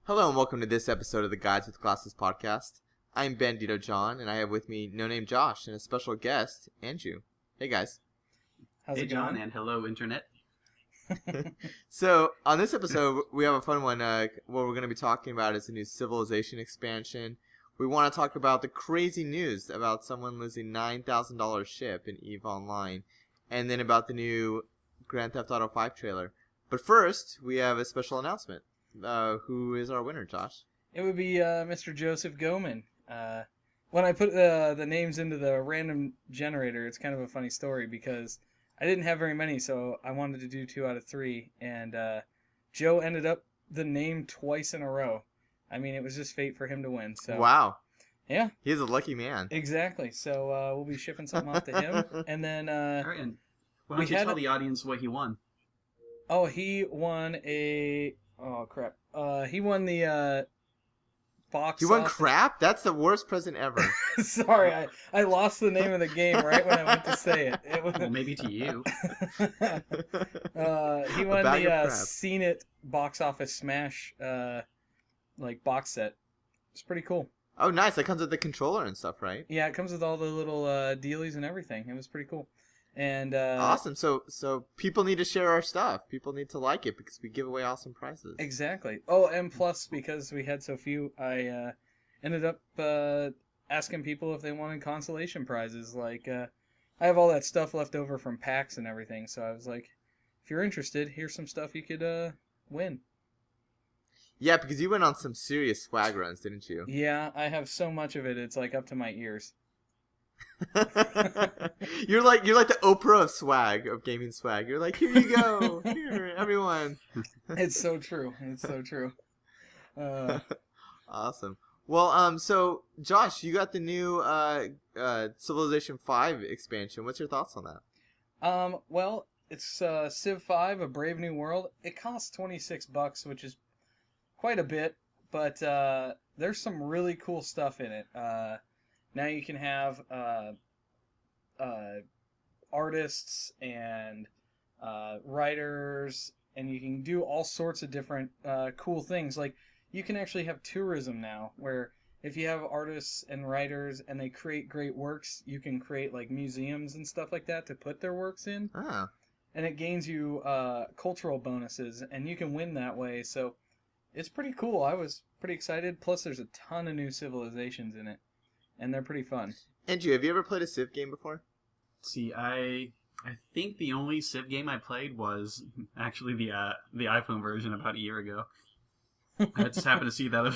Hello and welcome to this episode of the Guides with Glasses podcast. I'm Bandito John, and I have with me No Name Josh and a special guest, Andrew. Hey guys. How's Hey it John, going? and hello Internet. So on this episode, we have a fun one. What we're going to be talking about is the new Civilization expansion. We want to talk about the crazy news about someone losing $9,000 ship in EVE Online, and then about the new Grand Theft Auto 5 trailer. But first, we have a special announcement. Who is our winner, Josh? It would be Mr. Joseph Goman. When I put the names into the random generator, it's kind of a funny story because I didn't have very many, so I wanted to do 2 out of 3, and Joe ended up the name twice in a row. I mean, it was just fate for him to win. So Wow. yeah, He's a lucky man. exactly. So we'll be shipping something off to him, and then All right, and why don't you tell the audience what he won? oh, he won a crap. He won the box. You won office- crap? That's the worst present ever. Sorry, I lost the name of the game right when I went to say it. It was Well, maybe to you. he won bag of the crap. Seen It box office smash box set. It's pretty cool. Oh, nice. That comes with the controller and stuff, right? Yeah, it comes with all the little dealies and everything. It was pretty cool. And Awesome. So people need to share our stuff. People need to like it because we give away awesome prizes. exactly. Oh, and plus because we had so few, I ended up asking people if they wanted consolation prizes. Like I have all that stuff left over from PAX and everything, so I was like, if you're interested, here's some stuff you could win. Yeah, because you went on some serious swag runs, didn't you? Yeah, I have so much of it. It's like up to my ears. You're like the Oprah of swag, of gaming swag. You're like, here you go, here, everyone. It's so true. It's so true. Awesome. Well, so Josh, you got the new Civilization V expansion. What's your thoughts on that? Well, it's Civ V, A Brave New World. It costs $26, which is quite a bit, but there's some really cool stuff in it. Now you can have artists and writers, and you can do all sorts of different cool things. Like, you can actually have tourism now, where if you have artists and writers and they create great works, you can create like museums and stuff like that to put their works in. Ah. And it gains you cultural bonuses, and you can win that way. So it's pretty cool. I was pretty excited. Plus, there's a ton of new civilizations in it, and they're pretty fun. Andrew, have you ever played a Civ game before? See, I think the only Civ game I played was actually the iPhone version about a year ago. I just happened to see that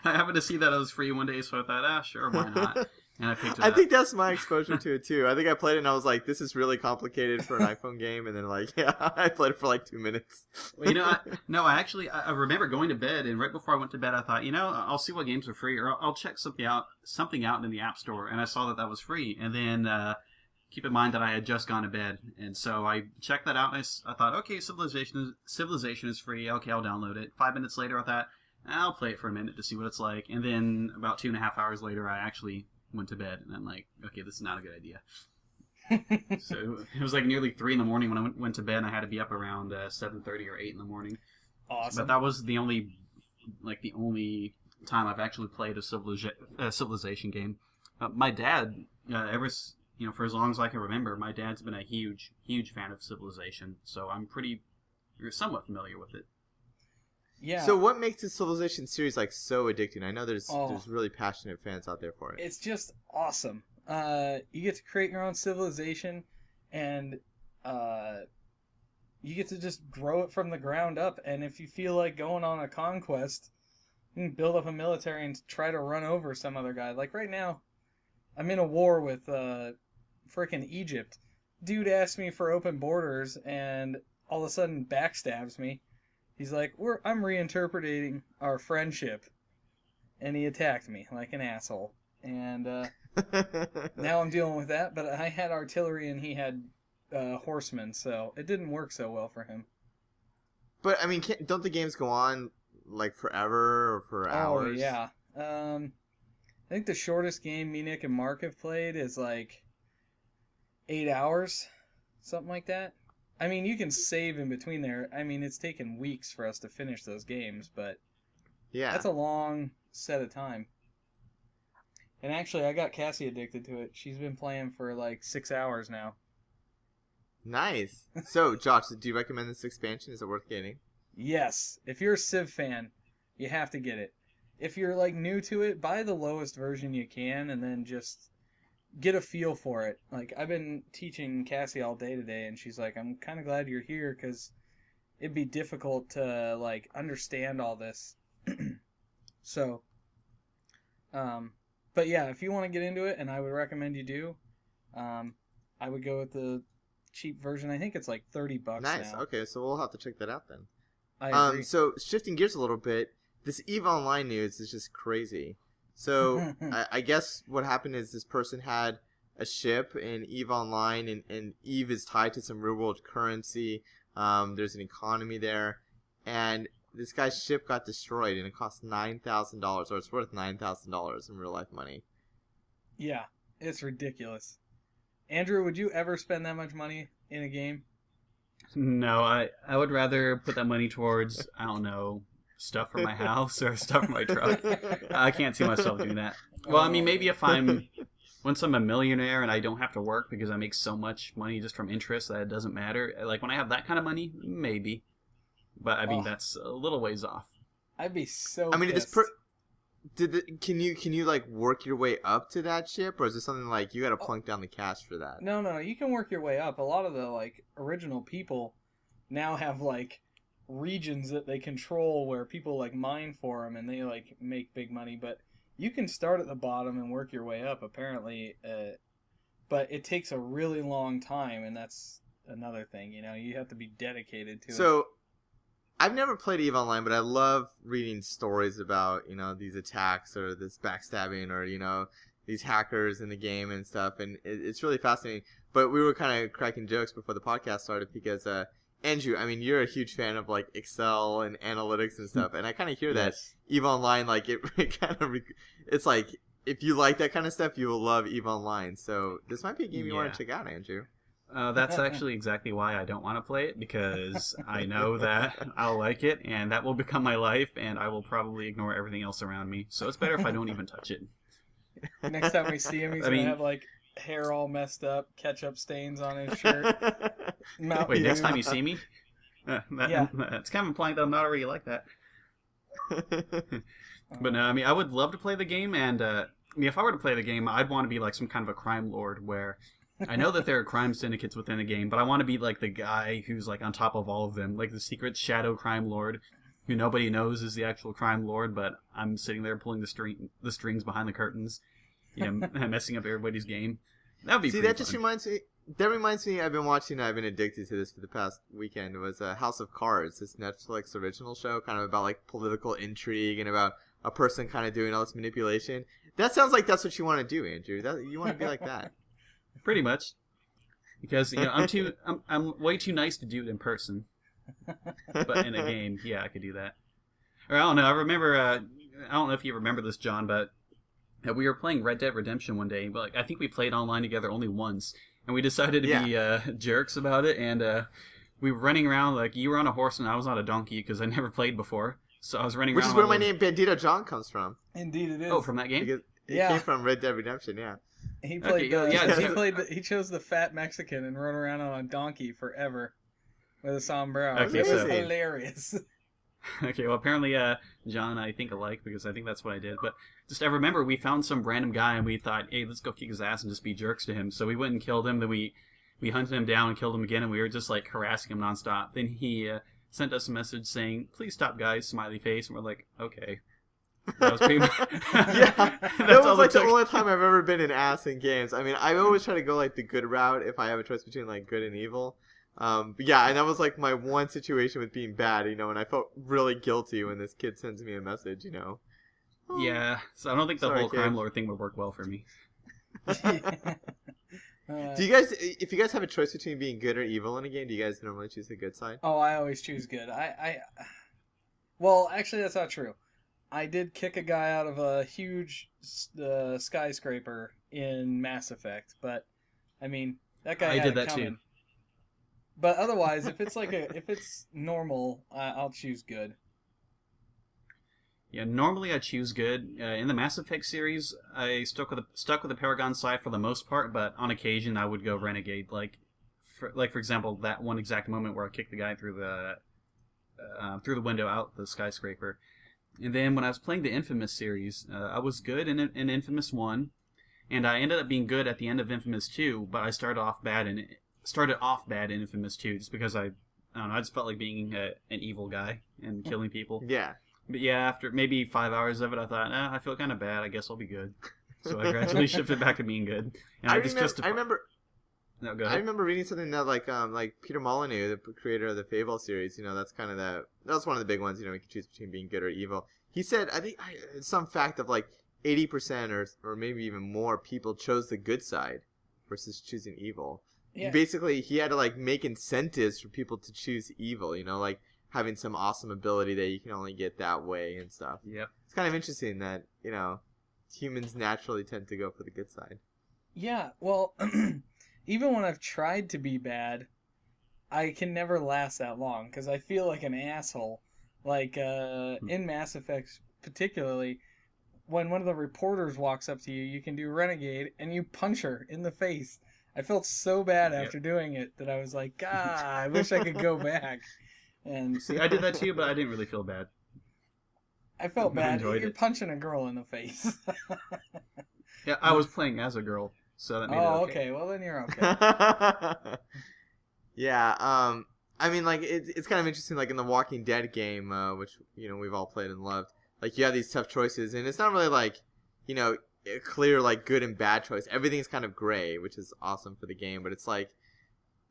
it was free one day, so I thought, sure, why not? And I picked it I up. think that's my exposure to it too. I think I played it and I was like, this is really complicated for an iPhone game, and then like, yeah, I played it for like 2 minutes. Well, I remember going to bed, and right before I went to bed, I thought, I'll see what games are free, or I'll check something out in the App Store, and I saw that was free, and then keep in mind that I had just gone to bed, and so I checked that out, and I thought, okay, Civilization is free, okay, I'll download it. 5 minutes later, I thought, I'll play it for a minute to see what it's like, and then about 2.5 hours later, I actually went to bed, and I'm like, okay, this is not a good idea. So it was like nearly 3 in the morning when I went to bed, and I had to be up around 7:30 or 8 in the morning. Awesome. But that was the only time I've actually played a Civilization game. My dad, for as long as I can remember, my dad's been a huge fan of Civilization, so I'm somewhat familiar with it. Yeah. So what makes the Civilization series like so addicting? I know there's really passionate fans out there for it. It's just awesome. You get to create your own civilization, and you get to just grow it from the ground up. And if you feel like going on a conquest, you can build up a military and try to run over some other guy. Like right now, I'm in a war with frickin' Egypt. Dude asked me for open borders, and all of a sudden backstabs me. He's like, I'm reinterpreting our friendship. And he attacked me like an asshole. And now I'm dealing with that, but I had artillery and he had horsemen, so it didn't work so well for him. But, I mean, don't the games go on, like, forever or for hours? Oh, yeah. I think the shortest game me, Nick, and Mark have played is, like, 8 hours. Something like that. I mean, you can save in between there. I mean, it's taken weeks for us to finish those games, but Yeah. That's a long set of time. And actually, I got Cassie addicted to it. She's been playing for like 6 hours now. Nice. So, Josh, do you recommend this expansion? Is it worth getting? Yes, if you're a Civ fan, you have to get it. If you're like new to it, buy the lowest version you can, and then just get a feel for it. Like I've been teaching Cassie all day today, and she's like, "I'm kind of glad you're here because it'd be difficult to like understand all this." So, but yeah, if you want to get into it, and I would recommend you do, I would go with the cheap version. I think it's like $30 Nice. now. Okay, so we'll have to check that out then. I agree. So shifting gears a little bit, this EVE Online news is just crazy. So I guess what happened is this person had a ship in EVE Online, and EVE is tied to some real world currency. There's an economy there, and this guy's ship got destroyed, and it cost $9,000, or it's worth $9,000 in real life money. Yeah, it's ridiculous. Andrew, would you ever spend that much money in a game? No, I would rather put that money towards, I don't know, stuff for my house or stuff for my truck. I can't see myself doing that. Well, I mean, maybe if once I'm a millionaire and I don't have to work because I make so much money just from interest that it doesn't matter. Like when I have that kind of money, maybe. But I mean, that's a little ways off. I'd be so I mean, pissed. can you like work your way up to that ship, or is it something like you got to plunk down the cash for that? No, you can work your way up. A lot of the like original people now have like regions that they control where people like mine for them and they like make big money, but you can start at the bottom and work your way up apparently, but it takes a really long time, and that's another thing, you have to be dedicated to it. So I've never played EVE Online, but I love reading stories about, these attacks or this backstabbing or, these hackers in the game and stuff, and it's really fascinating. But we were kind of cracking jokes before the podcast started because, Andrew, I mean, you're a huge fan of, like, Excel and analytics and stuff, and I kind of hear that EVE Online, like, it's like, if you like that kind of stuff, you will love EVE Online. So this might be a game you want to check out, Andrew. That's actually exactly why I don't want to play it, because I know that I'll like it, and that will become my life, and I will probably ignore everything else around me. So it's better if I don't even touch it. Next time we see him, he's going to have, like, hair all messed up, ketchup stains on his shirt. Wait, next time you see me? It's kind of implying that I'm not already like that. But no, I mean, I would love to play the game, and I mean, if I were to play the game, I'd want to be like some kind of a crime lord where I know that there are crime syndicates within the game, but I want to be like the guy who's like on top of all of them, like the secret shadow crime lord who nobody knows is the actual crime lord, but I'm sitting there pulling the strings behind the curtains, messing up everybody's game. That would be pretty fun. That reminds me, I've been addicted to this for the past weekend. It was House of Cards, this Netflix original show, kind of about like political intrigue and about a person kind of doing all this manipulation. That sounds like that's what you want to do, Andrew. You want to be like that. Pretty much. Because, I'm way too nice to do it in person. But in a game, yeah, I could do that. Or I don't know, I remember, I don't know if you remember this, John, but we were playing Red Dead Redemption one day, but like, I think we played online together only once. And we decided to be jerks about it, and we were running around, like, you were on a horse and I was on a donkey, because I never played before. So I was running around. Which is where my name Bandito John comes from. Indeed it is. Oh, from that game? Because it came from Red Dead Redemption, yeah. He played. He chose the fat Mexican and rode around on a donkey forever with a sombrero. Okay, it was hilarious. Okay, well apparently John and I think alike, because I think that's what I did. But just I remember we found some random guy and we thought, hey, let's go kick his ass and just be jerks to him. So we went and killed him. Then we hunted him down and killed him again, and we were just like harassing him nonstop. Then he sent us a message saying, "Please stop, guys," smiley face, and we're like, okay. That was pretty much... Yeah, that was like the only time I've ever been an ass in games. I mean, I always try to go like the good route if I have a choice between like good and evil. But yeah, and that was like my one situation with being bad, and I felt really guilty when this kid sends me a message, Oh, yeah, so I don't think the whole crime lord thing would work well for me. Do you guys, if you guys have a choice between being good or evil in a game, do you guys normally choose the good side? Oh, I always choose good. Well, actually, that's not true. I did kick a guy out of a huge skyscraper in Mass Effect, but I mean that guy. I did that too. But otherwise, if it's normal, I'll choose good. Yeah, normally I choose good. In the Mass Effect series, I stuck with the Paragon side for the most part, but on occasion I would go Renegade. For example, that one exact moment where I kicked the guy through the window out the skyscraper. And then when I was playing the Infamous series, I was good in Infamous 1, and I ended up being good at the end of Infamous 2, but I started off bad in Infamous 2 just because I don't know, I just felt like being an evil guy and killing people. Yeah. But yeah, after maybe 5 hours of it, I thought, I feel kind of bad. I guess I'll be good. So I gradually shifted back to being good. And I remember. No, go I ahead. remember reading something that like Peter Molyneux, the creator of the Fable series, that's kind of that's one of the big ones. We can choose between being good or evil. He said, I think some fact of like 80% or maybe even more people chose the good side versus choosing evil. Yeah. Basically, he had to like make incentives for people to choose evil. Like having some awesome ability that you can only get that way and stuff. Yep. It's kind of interesting that humans naturally tend to go for the good side. Yeah, well, even when I've tried to be bad, I can never last that long because I feel like an asshole. Like in Mass Effect, particularly, when one of the reporters walks up to you, you can do Renegade and you punch her in the face. I felt so bad after doing it that I was like, I wish I could go back. And See, I did that too, but I didn't really feel bad. I felt I bad. enjoyed You're it. punching a girl in the face. Yeah, I was playing as a girl, so that made it okay. Well then you're okay. Yeah, I mean, like, it's kind of interesting, like, in the Walking Dead game, which, we've all played and loved, like, you have these tough choices, and it's not really, like, a clear, like, good and bad choice. Everything's kind of gray, which is awesome for the game, but it's like,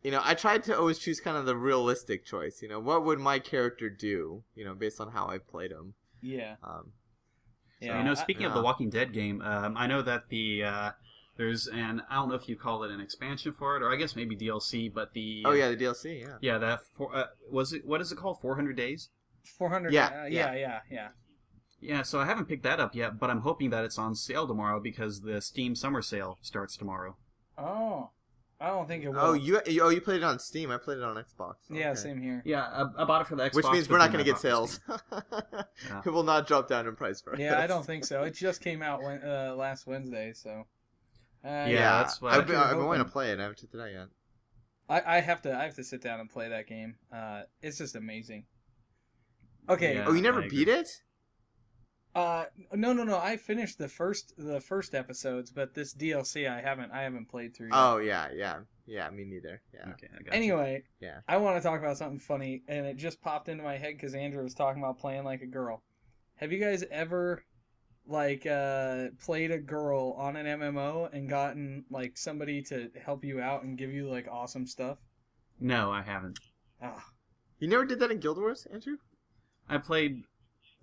I tried to always choose kind of the realistic choice, what would my character do, based on how I've played him. Yeah. So, speaking of the Walking Dead game, I know that there's I don't know if you call it an expansion for it, or I guess maybe DLC, but the... Oh, yeah, the DLC, yeah. Yeah, what is it called? 400 Days? 400. Yeah. Yeah, so I haven't picked that up yet, but I'm hoping that it's on sale tomorrow because the Steam Summer Sale starts tomorrow. Oh, I don't think it will. Oh, you played it on Steam. I played it on Xbox. Yeah, Okay. same here. Yeah, I bought it for the Xbox. Which means we're not going to get sales. Yeah. It will not drop down in price for us. Yeah, I don't think so. It just came out last Wednesday, so. Yeah, that's what I've been wanting to play it. I haven't checked it out yet. I have to sit down and play that game. It's just amazing. Okay. Yeah, Oh, you never I beat agree. it? No. I finished the first episodes, but this DLC I haven't played through yet. Oh, yeah, me neither. Yeah. Okay, I got you. Anyway, Yeah. I want to talk about something funny, and it just popped into my head because Andrew was talking about playing like a girl. Have you guys ever played a girl on an MMO and gotten like somebody to help you out and give you like awesome stuff? No, I haven't. Ah. You never did that in Guild Wars, Andrew? I played...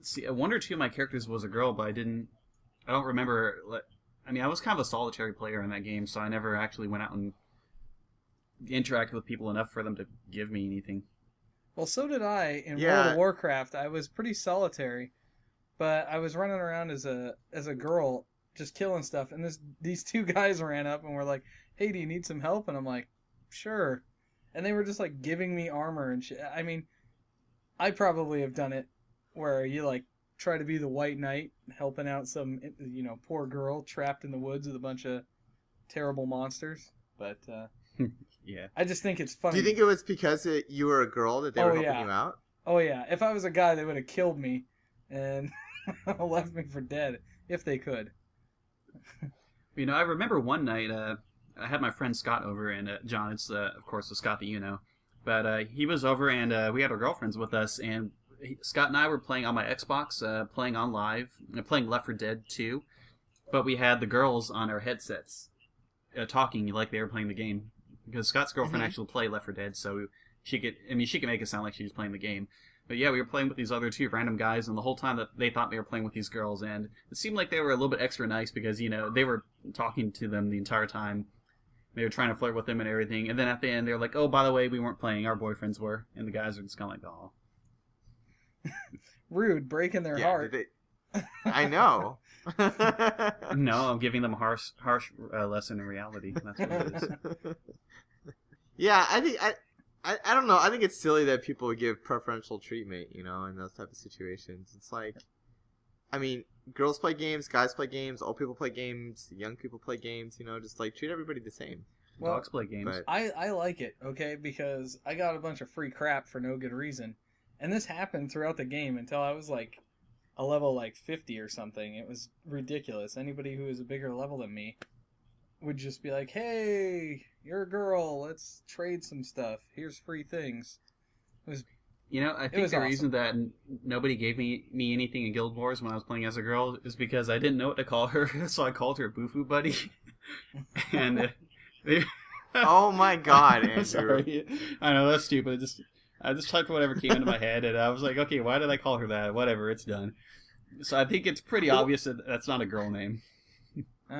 See, one or two of my characters was a girl, but I don't remember... I was kind of a solitary player in that game, so I never actually went out and interacted with people enough for them to give me anything. Well, so did I in Yeah. World of Warcraft. I was pretty solitary, but I was running around as a girl just killing stuff, and these two guys ran up and were like, "Hey, do you need some help?" And I'm like, "Sure." And they were just like giving me armor and shit. I mean, I probably have done it where you like try to be the white knight helping out some poor girl trapped in the woods with a bunch of terrible monsters, but Yeah. I just think it's funny. Do you think it was because you were a girl that they were helping yeah. you out? Oh yeah, if I was a guy, they would have killed me and left me for dead if they could. I remember one night, I had my friend Scott over, and John, it's of course the Scott that you know, but he was over, and we had our girlfriends with us, and Scott and I were playing on my Xbox, playing on live, playing Left 4 Dead 2, but we had the girls on our headsets, talking like they were playing the game, because Scott's girlfriend actually played Left 4 Dead, so she could make it sound like she was playing the game. But yeah, we were playing with these other two random guys, and the whole time that they thought they were playing with these girls, and it seemed like they were a little bit extra nice because, they were talking to them the entire time. They were trying to flirt with them and everything, and then at the end they were like, "Oh, by the way, we weren't playing, our boyfriends were," and the guys are just kind of like, "Oh." Rude, breaking their heart. I know. No, I'm giving them a harsh lesson in reality. That's what it is. Yeah, I don't know. I think it's silly that people would give preferential treatment, in those type of situations. It's like, I mean, girls play games, guys play games, old people play games, young people play games. You know, just like treat everybody the same. Well, Dogs play games. But I like it, okay, because I got a bunch of free crap for no good reason. And this happened throughout the game until I was like a level like 50 or something. It was ridiculous. Anybody who was a bigger level than me would just be like, "Hey, you're a girl, let's trade some stuff. Here's free things." It was I think was the awesome. reason that nobody gave me anything in Guild Wars when I was playing as a girl is because I didn't know what to call her, so I called her Boofoo Buddy. And oh my God, Andrew! Sorry, I know that's stupid. I just typed whatever came into my head, and I was like, okay, why did I call her that? Whatever, it's done. So I think it's pretty obvious that that's not a girl name.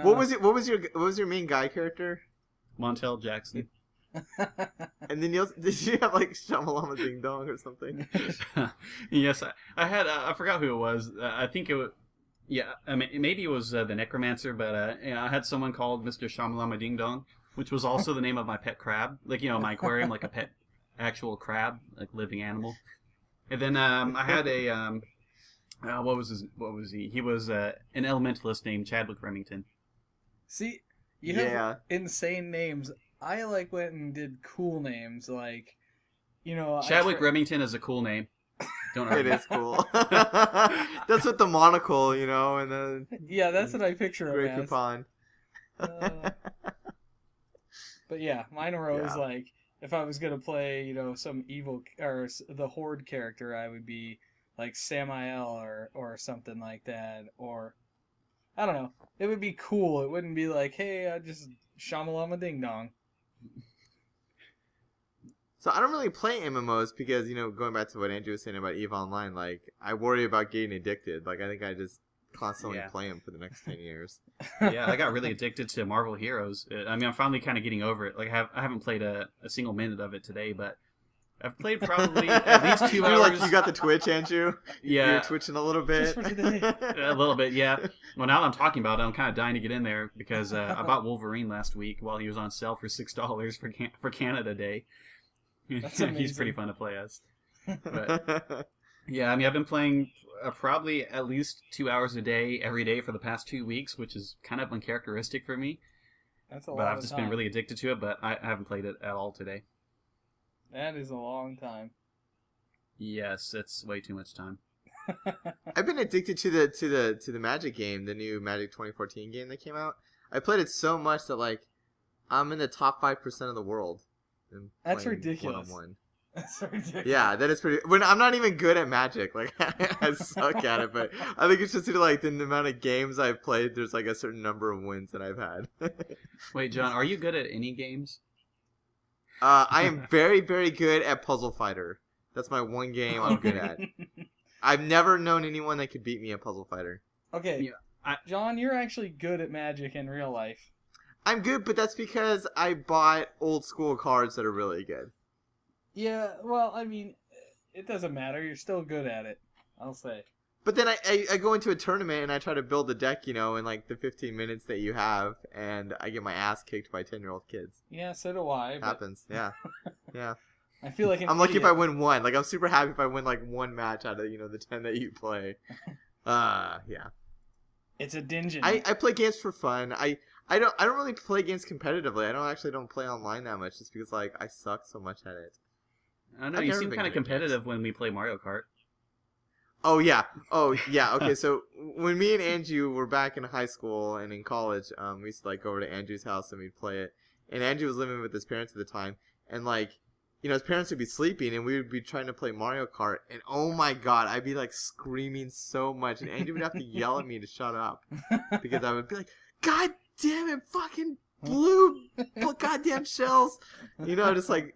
What was it? What was your main guy character? Montel Jackson. And then did you have like Shamalama Ding Dong or something? Yes, I had. I forgot who it was. I think it was. Yeah, I mean, maybe it was the Necromancer, but I had someone called Mr. Shamalama Ding Dong, which was also the name of my pet crab. Like, my aquarium, like a pet actual crab, like living animal. And then I had a what was he? He was an elementalist named Chadwick Remington. See, you have insane names. I went and did cool names like, Chadwick Remington is a cool name. Don't It is cool. That's with the monocle, and then yeah, that's what I picture him Grey as. Poupon. But yeah, mine were always like, if I was gonna play, some evil or the Horde character, I would be like Samael or something like that, or I don't know. It would be cool. It wouldn't be like, hey, I just Shamalama Ding Dong. So I don't really play MMOs because, going back to what Andrew was saying about EVE Online, like, I worry about getting addicted. Like, I think I just constantly play them for the next 10 years. Yeah, I got really addicted to Marvel Heroes. I mean, I'm finally kind of getting over it. Like, I haven't played a single minute of it today, but I've played probably at least 2 hours. You're like, you got the Twitch, Andrew? Yeah. You're twitching a little bit? Just for today. A little bit, yeah. Well, now that I'm talking about it, I'm kind of dying to get in there because I bought Wolverine last week while he was on sale for $6 for Canada Day. That's amazing. He's pretty fun to play as. But, yeah, I mean, I've been playing probably at least 2 hours a day every day for the past 2 weeks, which is kind of uncharacteristic for me. That's a lot. But I've just been really addicted to it, but I haven't played it at all today. That is a long time. Yes, it's way too much time. I've been addicted to the Magic game, the new Magic 2014 game that came out. I played it so much that, like, I'm in the top 5% of the world. That's ridiculous. One-on-one. That's ridiculous. Yeah, that is pretty. When I'm not even good at Magic, like I suck at it, but I think it's just due to like the amount of games I've played. There's like a certain number of wins that I've had. Wait, John, are you good at any games? I am very, very good at Puzzle Fighter. That's my one game I'm good at. I've never known anyone that could beat me at Puzzle Fighter. Okay, Yeah, John, you're actually good at Magic in real life. I'm good, but that's because I bought old school cards that are really good. Yeah, well, I mean, it doesn't matter. You're still good at it, I'll say. But then I go into a tournament and I try to build a deck, in like the 15 minutes that you have, and I get my ass kicked by 10-year-old kids. Yeah, so do I. But Happens, yeah. Yeah. I feel like I'm lucky if I win one. Like, I'm super happy if I win, like, one match out of, the 10 that you play. Yeah. It's a dungeon. I play games for fun. I don't really play games competitively. I don't play online that much just because, like, I suck so much at it. I know, I've you never seem been kind of good at competitive when we play Mario Kart. Oh, yeah. Okay, so when me and Andrew were back in high school and in college, we used to, like, go over to Andrew's house and we'd play it. And Andrew was living with his parents at the time. And, like, his parents would be sleeping and we would be trying to play Mario Kart. And, oh, my God, I'd be, like, screaming so much. And Andrew would have to yell at me to shut up. Because I would be like, God damn it, fucking blue goddamn shells. Just like,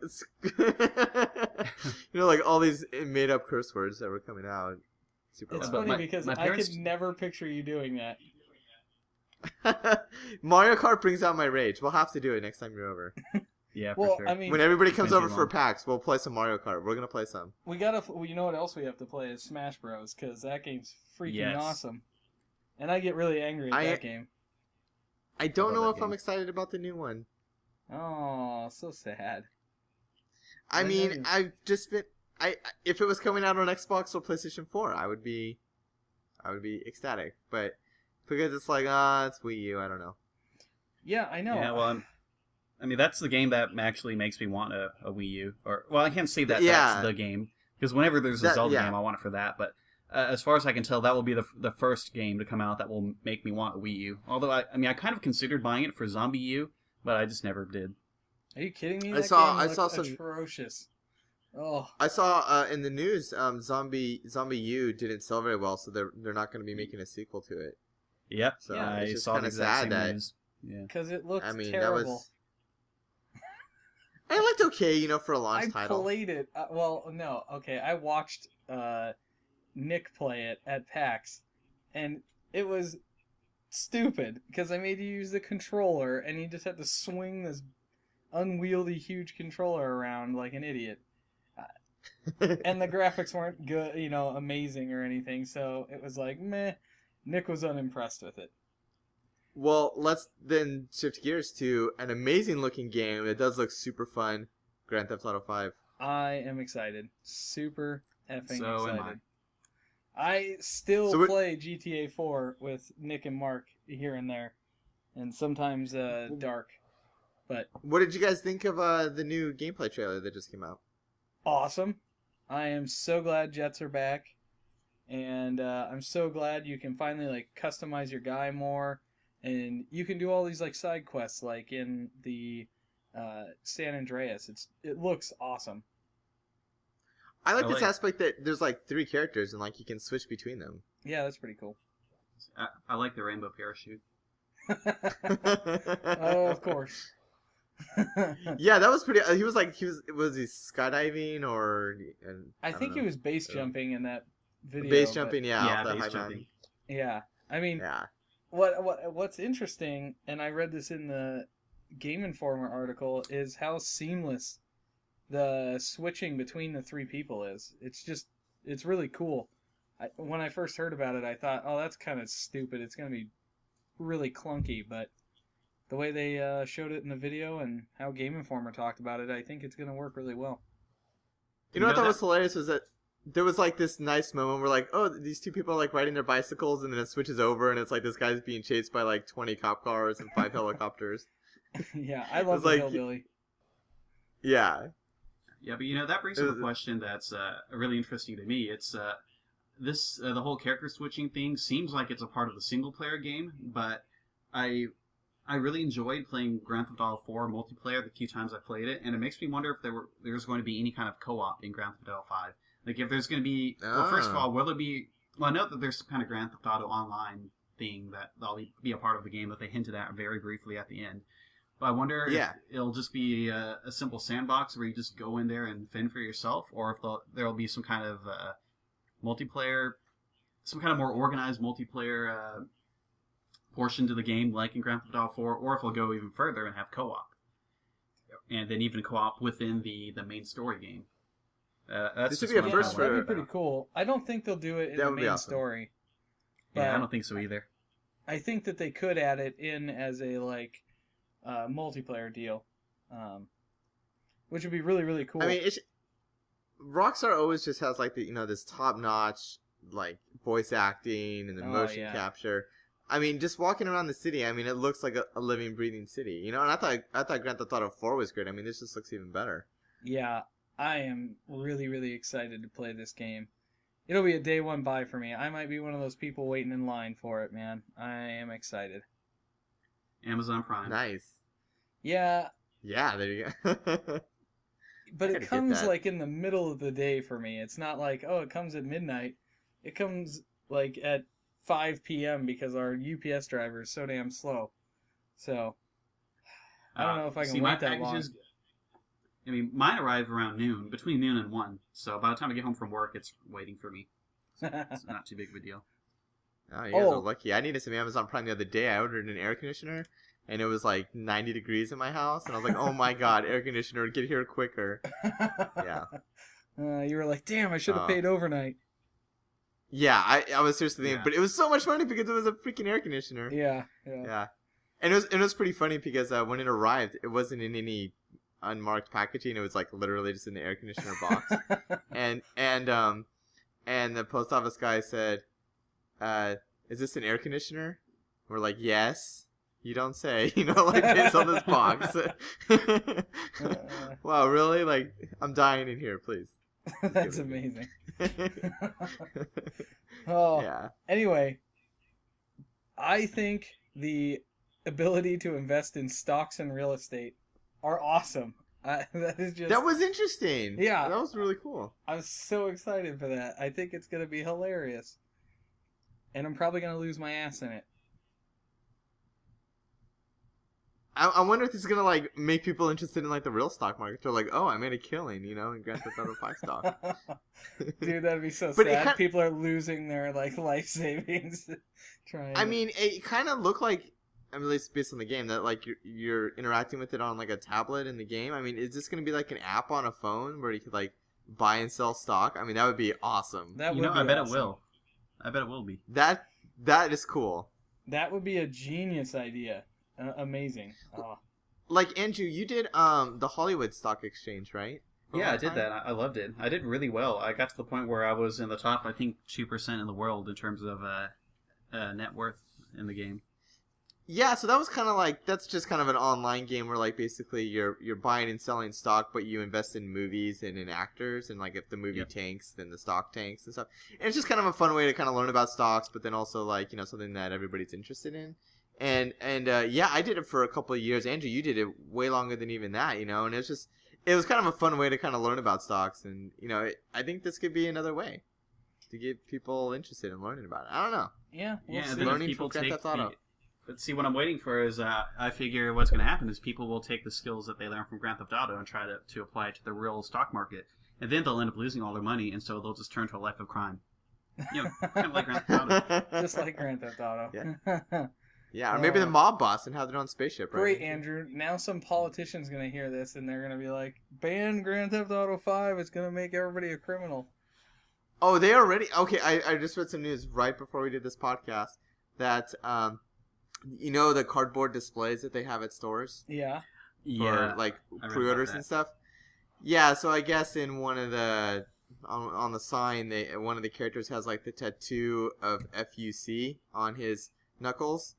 like all these made up curse words that were coming out. Super It's loud. funny because my I parents- could never picture you doing that. Mario Kart brings out my rage. We'll have to do it next time you're over. Yeah, Well, for sure. I mean, When everybody comes Been too over for long. PAX, we'll play some Mario Kart. We're gonna play some. we gotta. You know what else we have to play is Smash Bros. Because that game's freaking Yes. awesome, and I get really angry at that game. I don't love know that if I'm game. excited about the new one. Oh, so sad. I When mean, is- I've just been. If it was coming out on Xbox or PlayStation 4, I would be I would be ecstatic. But because it's like, it's Wii U, I don't know. Yeah, I know. Yeah, well, I mean, that's the game that actually makes me want a Wii U. Or, well, I can't say that Yeah. that's the game, because whenever there's a Zelda game, I want it for that. But as far as I can tell, that will be the first game to come out that will make me want a Wii U. Although, I kind of considered buying it for Zombie U, but I just never did. Are you kidding me? I That saw game looked some atrocious. Oh, I saw in the news, Zombie U didn't sell very well, so they're not going to be making a sequel to it. Yep, So Yeah, it's I just saw kind the of exact sad same that. news. Yeah. because it looked I mean, terrible. that was. It looked okay, for a launch I title. played it. Well, no, okay. I watched Nick play it at PAX, and it was stupid because I made you use the controller, and you just had to swing this unwieldy, huge controller around like an idiot. And the graphics weren't good, amazing or anything. So it was like, meh. Nick was unimpressed with it. Well, let's then shift gears to an amazing looking game that does look super fun, Grand Theft Auto 5. I am excited. Super effing So am excited. I still So play GTA 4 with Nick and Mark here and there, and sometimes Dark. But What did you guys think of the new gameplay trailer that just came out? awesome. I am so glad Jets are back, and I'm so glad you can finally customize your guy more, and you can do all these side quests like in the San Andreas. It looks awesome. I like I this like- aspect that there's 3 characters and you can switch between them. Yeah, that's pretty cool. I like the rainbow parachute. Of course. Yeah, that was pretty. He was was he skydiving or? I think he don't was base jumping in that know. video. Base but- jumping. Yeah, Yeah, off the base high jumping. Yeah, I mean, mountain. what's interesting, and I read this in the Game Informer article, is how seamless the switching between the 3 people is. It's really cool. When I first heard about it, I thought, oh, that's kind of stupid. It's going to be really clunky, but the way they showed it in the video and how Game Informer talked about it, I think it's going to work really well. You know what I know thought that- was hilarious was that there was this nice moment where oh, these 2 people are riding their bicycles, and then it switches over and it's this guy's being chased by 20 cop cars and 5 helicopters. Yeah, I love It's the like- hillbilly. Yeah. Yeah, but that brings up a question that's really interesting to me. It's the whole character switching thing seems like it's a part of the single player game, but I really enjoyed playing Grand Theft Auto 4 multiplayer the few times I played it, and it makes me wonder if there's going to be any kind of co-op in Grand Theft Auto 5. If there's going to be, well, first of all, will there be? Well, I know that there's some kind of Grand Theft Auto Online thing that'll be a part of the game that they hinted at very briefly at the end. But I wonder if it'll just be a simple sandbox where you just go in there and fend for yourself, or if there'll be some kind of multiplayer, some kind of more organized multiplayer portion to the game, like in Grand Theft Auto 4, or if it'll go even further and have co-op, and then even co-op within the main story game. That's This would just be a what I'm first kinda for- That'd wondering be pretty about. cool. I don't think they'll do it in That the would be main awesome. story. Yeah, I but don't think so either. I think that they could add it in as a multiplayer deal, which would be really, really cool. I mean, Rockstar always just has this top notch voice acting and the Oh, motion yeah. capture. I mean, just walking around the city, I mean, it looks like a living, breathing city. And I thought Grand Theft Auto 4 was great. I mean, this just looks even better. Yeah, I am really, really excited to play this game. It'll be a day one buy for me. I might be one of those people waiting in line for it, man. I am excited. Amazon Prime. Nice. Yeah, Yeah, there you go. but I it gotta get comes that. in the middle of the day for me. It's not it comes at midnight. It comes at 5 p.m. because our UPS driver is so damn slow. So I don't know if I can See, my wait that long. packages, I mean, mine arrive around noon, between noon and 1. So by the time I get home from work, it's waiting for me. It's not too big of a deal. Oh, you guys are Oh. lucky. I needed some Amazon Prime the other day. I ordered an air conditioner, and it was 90 degrees in my house, and I was like, oh my god, air conditioner, get here quicker. Yeah. You were like, damn, I should have paid overnight. Yeah, I was seriously thinking, Yeah. but it was so much money because it was a freaking air conditioner. Yeah. Yeah. And it was pretty funny because when it arrived, it wasn't in any unmarked packaging. It was literally just in the air conditioner box. and the post office guy said, is this an air conditioner? We're like, yes. You don't say, like based on this box. Wow, really? Like, I'm dying in here, please. That's amazing. Oh, yeah. Anyway, I think the ability to invest in stocks and real estate are awesome. That was interesting. Yeah. That was really cool. I'm so excited for that. I think it's going to be hilarious. And I'm probably going to lose my ass in it. I wonder if this is gonna like make people interested in like the real stock market. They're like, oh, I made a killing, in Grand Theft Auto 5 stock. Dude, that'd be so But sad. People are losing their like life savings trying. I mean, it kind of looked like, at least based on the game, that like you're interacting with it on like a tablet in the game. I mean, is this gonna be like an app on a phone where you could like buy and sell stock? I mean, that would be awesome. That would be I bet awesome. it will. I bet it will be. That is cool. That would be a genius idea. Amazing. Oh. Like Andrew, you did the Hollywood Stock Exchange, right? Yeah, I did that. I loved it. I did really well. I got to the point where I was in the top, I think, 2% in the world in terms of net worth in the game. Yeah, so that was kind of like, that's just kind of an online game where like basically you're buying and selling stock, but you invest in movies and in actors, and like if the movie tanks, then the stock tanks and stuff. And it's just kind of a fun way to kind of learn about stocks, but then also like something that everybody's interested in. And yeah, I did it for a couple of years. Andrew, you did it way longer than even that, and it was kind of a fun way to kind of learn about stocks, and I think this could be another way to get people interested in learning about it. I don't know. Yeah, we'll see. Learning people from Grand Theft Auto. But see, what I'm waiting for is, I figure what's going to happen is people will take the skills that they learn from Grand Theft Auto and try to apply it to the real stock market, and then they'll end up losing all their money, and so they'll just turn to a life of crime. Kind of like Grand Theft Auto. Just like Grand Theft Auto. Yeah. Yeah, or maybe the mob boss and have their own spaceship, right? Great, Andrew. Now some politician's going to hear this, and they're going to be like, ban Grand Theft Auto 5. It's going to make everybody a criminal. Oh, they already... Okay, I just read some news right before we did this podcast that, the cardboard displays that they have at stores? Yeah. For, like, pre-orders and stuff? Yeah, so I guess in one of the... On the sign, one of the characters has, like, the tattoo of FUC on his knuckles.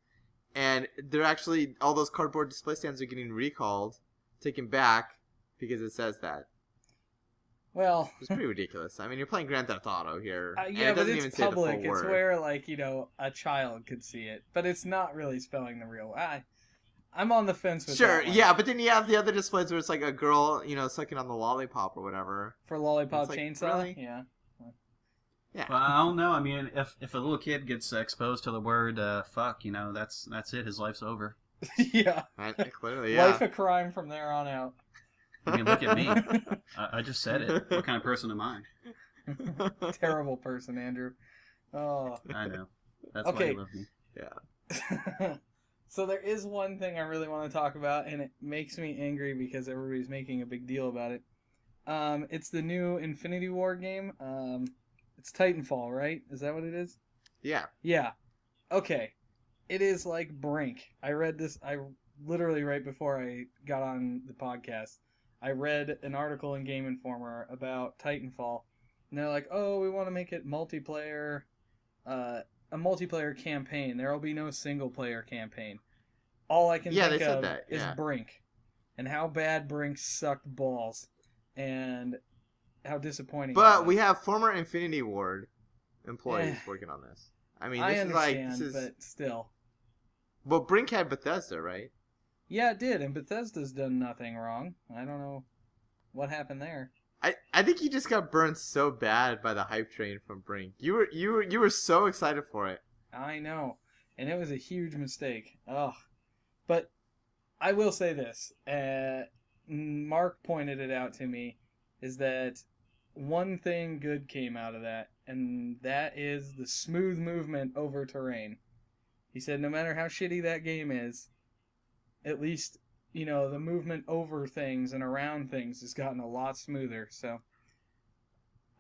And they're actually, all those cardboard display stands are getting recalled, taken back, because it says that. Well, it's pretty ridiculous. I mean, you're playing Grand Theft Auto here. Yeah, and it but doesn't it's even public. say the full It's word. where, like, a child could see it. But it's not really spelling the real. I'm on the fence with Sure, that one. yeah, but then you have the other displays where it's like a girl, sucking on the lollipop or whatever. For Lollipop like, Chainsaw? really? Yeah. Yeah. Well, I don't know. I mean, if a little kid gets exposed to the word fuck, that's it. His life's over. Yeah. Clearly, yeah. Life of crime from there on out. I mean, look at me. I just said it. What kind of person am I? Terrible person, Andrew. Oh. I know. That's why you love me. Yeah. So there is one thing I really want to talk about, and it makes me angry because everybody's making a big deal about it. It's the new Infinity War game. It's Titanfall, right? Is that what it is? Yeah. Yeah. Okay. It is like Brink. I read this, literally right before I got on the podcast, I read an article in Game Informer about Titanfall, and they're like, oh, we want to make it multiplayer, a multiplayer campaign. There will be no single-player campaign. All I can think of is Brink, and how bad Brink sucked balls, and how disappointing. But we have former Infinity Ward employees working on this. I mean, this is but still. Well, Brink had Bethesda, right? Yeah, it did, and Bethesda's done nothing wrong. I don't know what happened there. I think you just got burned so bad by the hype train from Brink. You were so excited for it. I know, and it was a huge mistake. Ugh. But I will say this. Mark pointed it out to me, is that one thing good came out of that, and that is the smooth movement over terrain. He said no matter how shitty that game is, at least, the movement over things and around things has gotten a lot smoother. So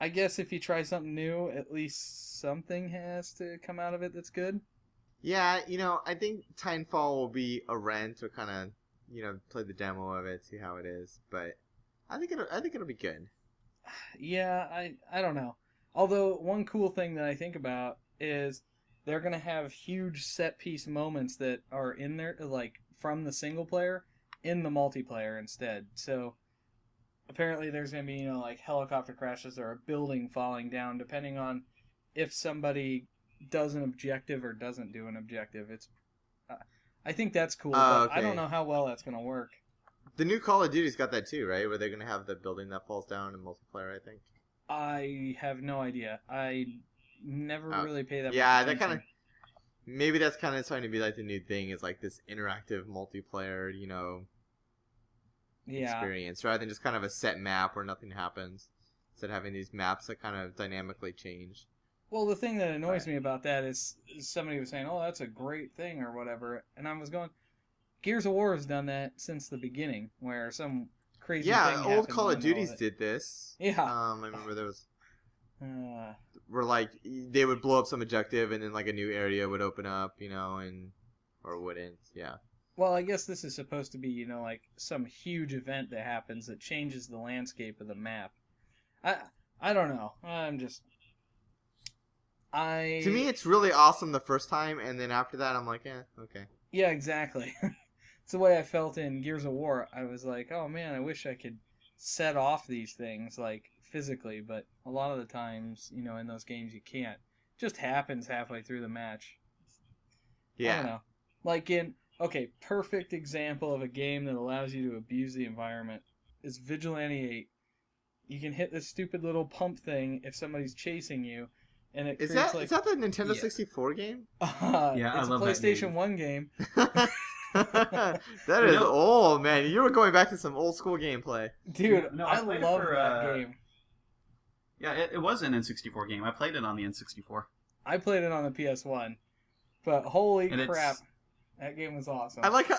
I guess if you try something new, at least something has to come out of it that's good. Yeah, I think Titanfall will be a rent or kind of, play the demo of it, see how it is. But I think it'll be good. Yeah, I don't know. Although one cool thing that I think about is they're gonna have huge set piece moments that are in there, like from the single player, in the multiplayer instead. So apparently, there's gonna be like helicopter crashes or a building falling down, depending on if somebody does an objective or doesn't do an objective. I think that's cool, but I don't know how well that's gonna work. The new Call of Duty's got that too, right? Where they're gonna have the building that falls down in multiplayer, I think. I have no idea. I never really pay that much that attention. kind of. Maybe that's kind of starting to be like the new thing. Is like this interactive multiplayer, experience, rather than just kind of a set map where nothing happens. Instead of having these maps that kind of dynamically change. Well, the thing that annoys me about that is somebody was saying, "Oh, that's a great thing" or whatever, and I was going, Gears of War has done that since the beginning, where some crazy thing happens. Old Call of Duties did this. Yeah. I remember there was where like they would blow up some objective and then like a new area would open up, or wouldn't. Yeah. Well, I guess this is supposed to be, like some huge event that happens that changes the landscape of the map. I don't know. To me, it's really awesome the first time, and then after that, I'm like, okay. Yeah, exactly. It's the way I felt in Gears of War. I was like, oh man, I wish I could set off these things, like, physically, but a lot of the times, in those games you can't. It just happens halfway through the match. Yeah. I don't know. Like perfect example of a game that allows you to abuse the environment is Vigilante 8. You can hit this stupid little pump thing if somebody's chasing you, and it is creates that the Nintendo 64 game? Yeah, it's I love a PlayStation that game. 1 game. That is old, man. You were going back to some old school gameplay. Dude, No, I played it love for, that game. Yeah, it was an N64 game. I played it on the N64. I played it on the PS1, but holy And crap, that game was awesome. I like how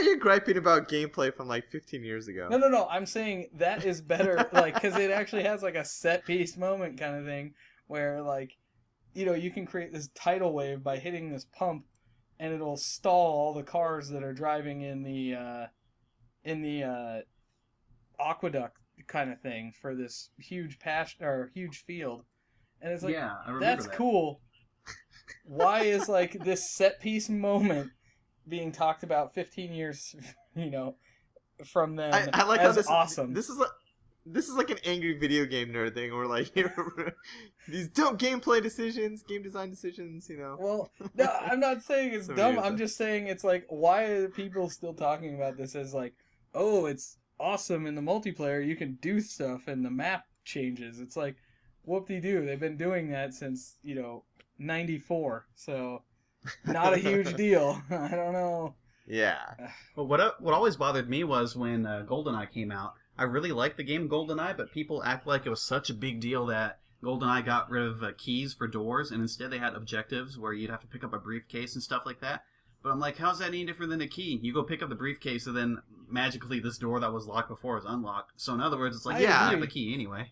you're griping about gameplay from like 15 years ago. No. I'm saying that is better, because it actually has like a set piece moment kind of thing where you can create this tidal wave by hitting this pump, and it'll stall all the cars that are driving in the aqueduct kind of thing for this huge huge field, and it's like, yeah, I remember that's that. cool. Why is this set piece moment being talked about 15 years, from then? I like as how awesome. This is like an angry video game nerd thing, where like these dumb game design decisions, Well, no, I'm not saying it's dumb. I'm just saying it's like, why are people still talking about this as like, oh, it's awesome in the multiplayer, you can do stuff and the map changes. It's like, whoop-de-doo. They've been doing that since, 94, so not a huge deal. I don't know. Yeah. But what always bothered me was when GoldenEye came out. I really liked the game GoldenEye, but people act like it was such a big deal that GoldenEye got rid of keys for doors, and instead they had objectives where you'd have to pick up a briefcase and stuff like that. But I'm like, how's that any different than a key? You go pick up the briefcase, and then magically this door that was locked before is unlocked. So in other words, it's like, you have a key anyway.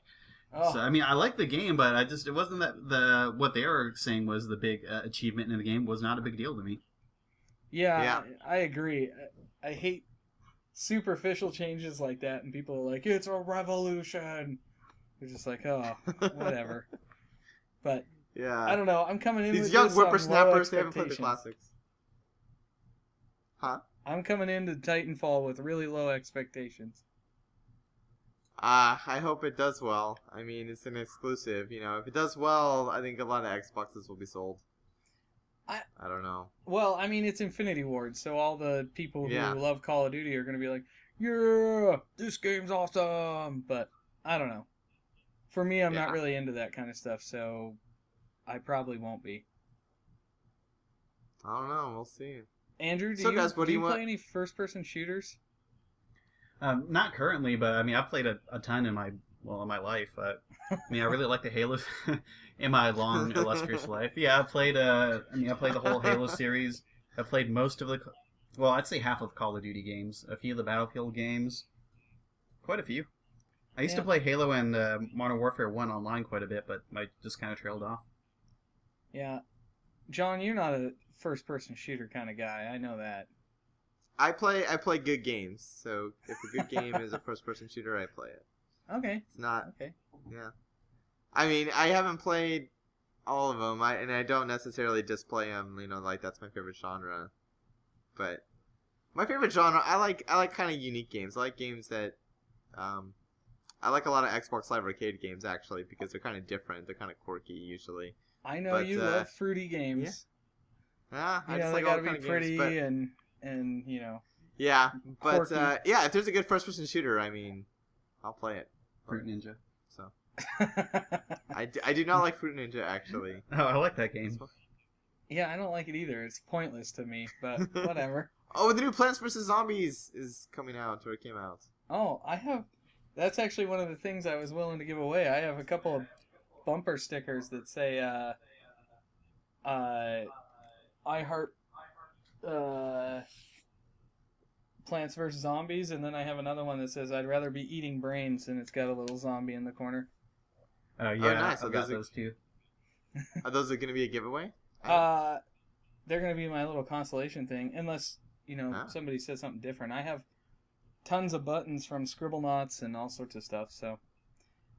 Oh. So I mean, I like the game, but it wasn't that what they were saying was the big achievement in the game was not a big deal to me. Yeah. I agree. I hate superficial changes like that, and people are like, it's a revolution. They're just like, oh, whatever. But Yeah. I don't know. I'm coming in These with young this on whippersnappers, low they haven't played the expectations. classics. Huh? I'm coming into Titanfall with really low expectations. I hope it does well. I mean, it's an exclusive. If it does well, I think a lot of Xboxes will be sold. I don't know. Well, I mean, it's Infinity Ward, so all the people who Yeah. love Call of Duty are going to be like, yeah, this game's awesome. But I don't know. For me, I'm not Yeah. really into that kind of stuff, so I probably won't be. I don't know. We'll see. Andrew, So, guys, what do you play want- any first-person shooters? Not currently, but I mean, I've played a ton in my life. I really like the Halo in my long illustrious life. Yeah, I played the whole Halo series. I played most of I'd say half of Call of Duty games, a few of the Battlefield games, quite a few. I used to play Halo and Modern Warfare 1 online quite a bit, but I just kind of trailed off. Yeah. John, you're not a first-person shooter kind of guy. I know that. I play good games. So if a good game is a first-person shooter, I play it. Okay. It's not. Okay. Yeah. I mean, I haven't played all of them. I don't necessarily display them. Like that's my favorite genre. But my favorite genre, I like kind of unique games. I like games that, I like a lot of Xbox Live Arcade games actually because they're kind of different. They're kind of quirky usually. I know But, you love fruity games. Yeah. You I know, just they like all gotta be kind of pretty games, and you know. yeah, but quirky. yeah, if there's a good first-person shooter, I mean, I'll play it. Fruit Ninja. So I do not like Fruit Ninja actually. Oh, I like that game. Yeah, I don't like it either. It's pointless to me, but whatever. Oh, the new Plants vs Zombies is coming out, or it came out. Oh, I have. That's actually one of the things I was willing to give away. I have a couple of bumper stickers that say, I heart, Plants vs. Zombies, and then I have another one that says, I'd rather be eating brains, and it's got a little zombie in the corner. Oh, yeah. Nice. I've got those too. Are those going to be a giveaway? They're going to be my little consolation thing, unless, somebody says something different. I have tons of buttons from Scribblenauts and all sorts of stuff, so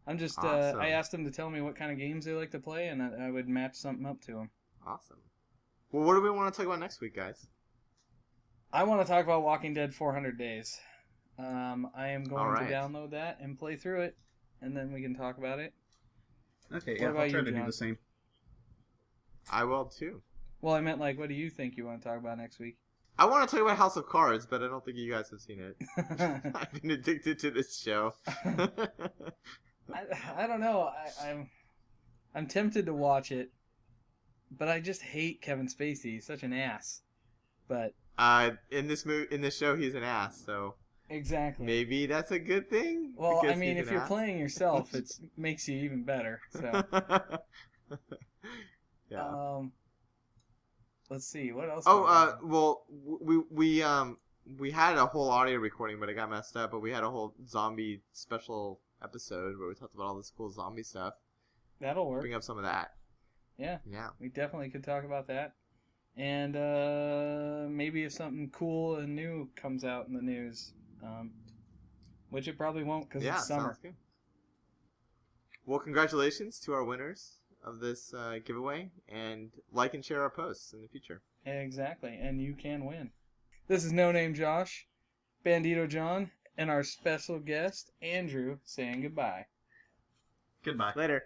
I'm just, Awesome. I asked them to tell me what kind of games they like to play, and I would match something up to them. Awesome. Well, what do we want to talk about next week, guys? I want to talk about Walking Dead 400 Days. I am going Alright. to download that and play through it, and then we can talk about it. Okay, What yeah, about I'll try you, to do John? the same. I will too. Well, I meant, what do you think you want to talk about next week? I want to talk about House of Cards, but I don't think you guys have seen it. I've been addicted to this show. I don't know. I'm tempted to watch it, but I just hate Kevin Spacey. He's such an ass. But in this show, he's an ass, so exactly. maybe that's a good thing. Well, because I mean, he's if an you're ass. playing yourself, it makes you even better. So, yeah. let's see what else. Well, we had a whole audio recording, but it got messed up. But we had a whole zombie special episode where we talked about all this cool zombie stuff. That'll work. Bring up some of that. Yeah. Yeah. We definitely could talk about that. And maybe if something cool and new comes out in the news, which it probably won't because it's summer. Sounds good. Well, congratulations to our winners of this giveaway, and like and share our posts in the future. Exactly, and you can win. This is No Name Josh, Bandito John, and our special guest, Andrew, saying goodbye. Goodbye. Later.